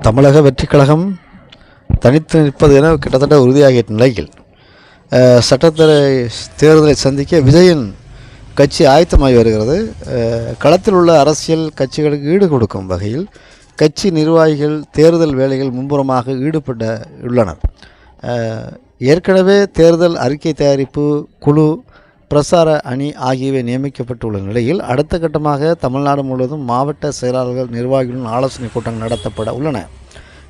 தமிழக வெற்றிக் கழகம் தனித்து நிற்பது என கிட்டத்தட்ட உறுதியாகிய நிலையில் சட்டத்துறை தேர்தலை சந்திக்க விஜயின் கட்சி ஆயத்தமாகி வருகிறது. களத்தில் உள்ள அரசியல் கட்சிகளுக்கு ஈடு கொடுக்கும் வகையில் கட்சி நிர்வாகிகள் தேர்தல் வேலைகள் மும்முரமாக உள்ளனர். ஏற்கனவே தேர்தல் அறிக்கை தயாரிப்பு குழு, பிரசார அணி ஆகியவை நியமிக்கப்பட்டுள்ள நிலையில் அடுத்த கட்டமாக தமிழ்நாடு முழுவதும் மாவட்ட செயலாளர்கள் நிர்வாகிகளுடன் ஆலோசனை கூட்டங்கள் நடத்தப்பட உள்ளன.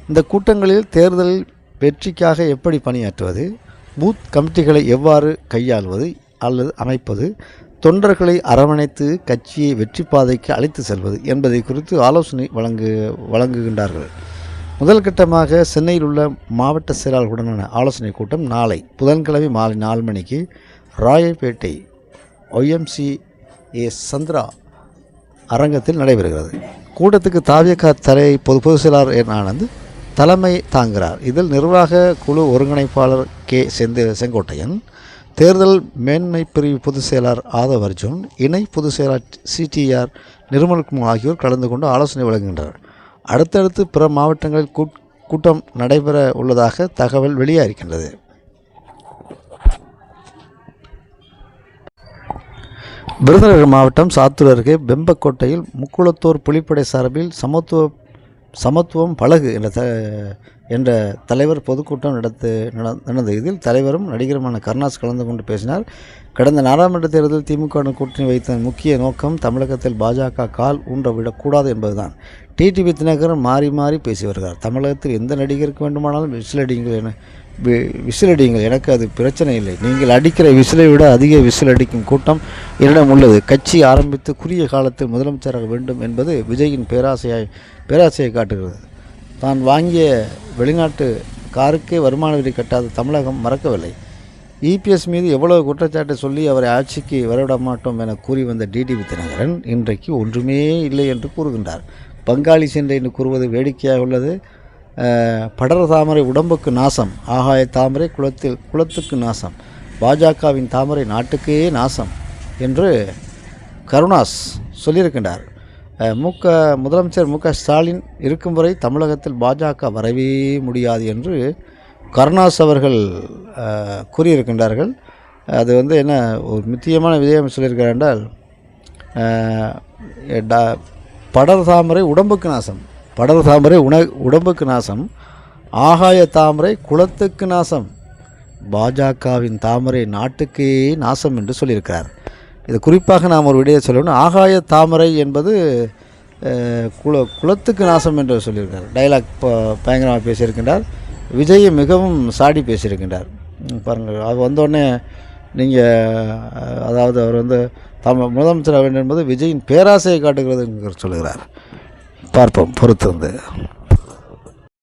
இந்த கூட்டங்களில் தேர்தலில் வெற்றிக்காக எப்படி பணியாற்றுவது, பூத் கமிட்டிகளை எவ்வாறு கையாள்வது அல்லது அமைப்பது, தொண்டர்களை அரவணைத்து கட்சியை வெற்றி பாதைக்கு அழைத்து செல்வது என்பதை குறித்து ஆலோசனை வழங்குகின்றார்கள். முதல் கட்டமாக சென்னையில் உள்ள மாவட்ட செயலாளர்களுடனான ஆலோசனை கூட்டம் நாளை புதன்கிழமை மாலை 4 மணிக்கு ராயப்பேட்டை YMCA சந்திரா அரங்கத்தில் நடைபெறுகிறது. கூட்டத்துக்கு தாவேகா பொதுச் செயலாளர் என் ஆனந்த் தலைமை தாங்குகிறார். இதில் நிர்வாக குழு ஒருங்கிணைப்பாளர் கே செங்கோட்டையன், தேர்தல் மேன்மை பிரிவு பொதுச் செயலாளர் ஆதவ் அர்ஜுன், இணை பொதுச் செயலாளர் CTR நிர்மல்குமார் ஆகியோர் கலந்து கொண்டு ஆலோசனை வழங்குகின்றனர். அடுத்தடுத்து பிற மாவட்டங்களில் கூட்டம் நடைபெற உள்ளதாக தகவல் வெளியாகின்றது. விருதுநகர் மாவட்டம் சாத்தூர் அருகே பெம்பக்கோட்டையில் முக்குளத்தூர் புலிப்படை சார்பில் சமத்துவம் பழகு என்ற தலைவர் பொதுக்கூட்டம் நடந்தது. இதில் தலைவரும் நடிகருமான கருணாஸ் கலந்து கொண்டு பேசினார். கடந்த நாடாளுமன்ற தேர்தலில் திமுக கூட்டணி வைத்த முக்கிய நோக்கம் தமிழகத்தில் பாஜக கால் ஊன்றவிடக்கூடாது என்பதுதான். டிடிவி தினகரன் மாறி மாறி பேசி வருகிறார். தமிழகத்தில் எந்த நடிகருக்கு வேண்டுமானாலும் விசில் அடியுங்கள், எனக்கு அது பிரச்சனை இல்லை. நீங்கள் அடிக்கிற விசிலை விட அதிக விசில் அடிக்கும் கூட்டம் என்னிடம் உள்ளது. கட்சி ஆரம்பித்து குறுகிய காலத்தில் முதலமைச்சராக வேண்டும் என்பது விஜயின் பேராசையை காட்டுகிறது. தான் வாங்கிய வெளிநாட்டு காருக்கே வருமான வரி கட்டாத தமிழகம் மறக்கவில்லை. EPS மீது எவ்வளவு குற்றச்சாட்டை சொல்லி அவரை ஆட்சிக்கு வரவிட மாட்டோம் என கூறி வந்த டிடிவி தினகரன் இன்றைக்கு ஒன்றுமே இல்லை என்று கூறுகின்றார். பங்காளி சென்று என்று கூறுவது வேடிக்கையாக உள்ளது. படர் தாமரை உடம்புக்கு நாசம், ஆகாய தாமரை குளத்துக்கு நாசம், பாஜகவின் தாமரை நாட்டுக்கே நாசம் என்று கருணாஸ் சொல்லியிருக்கின்றார். முதலமைச்சர் MK ஸ்டாலின் இருக்கும் வரை தமிழகத்தில் பாஜக வரவே முடியாது என்று கருணாஸ் அவர்கள் கூறியிருக்கின்றார்கள். அது என்ன ஒரு முக்கியமான விஷயம் சொல்லியிருக்கிறார் என்றால், படர் தாமரை உடம்புக்கு நாசம், படர் தாமரை உடம்புக்கு நாசம், ஆகாய தாமரை குளத்துக்கு நாசம், பாஜகவின் தாமரை நாட்டுக்கே நாசம் என்று சொல்லியிருக்கிறார். இது குறிப்பாக நாம் ஒரு விடையை சொல்லணும். ஆகாய தாமரை என்பது குளத்துக்கு நாசம் என்று சொல்லியிருக்கார். டைலாக் பயங்கரமாக பேசியிருக்கின்றார். விஜயை மிகவும் சாடி பேசியிருக்கின்றார். பாருங்கள், அது வந்தோடனே நீங்கள் அதாவது அவர் முதலமைச்சராக வேண்டும் என்பது விஜயின் பேராசையை காட்டுகிறது என்று சொல்லுகிறார். பார்ப்போம் பொறுத்திருந்து.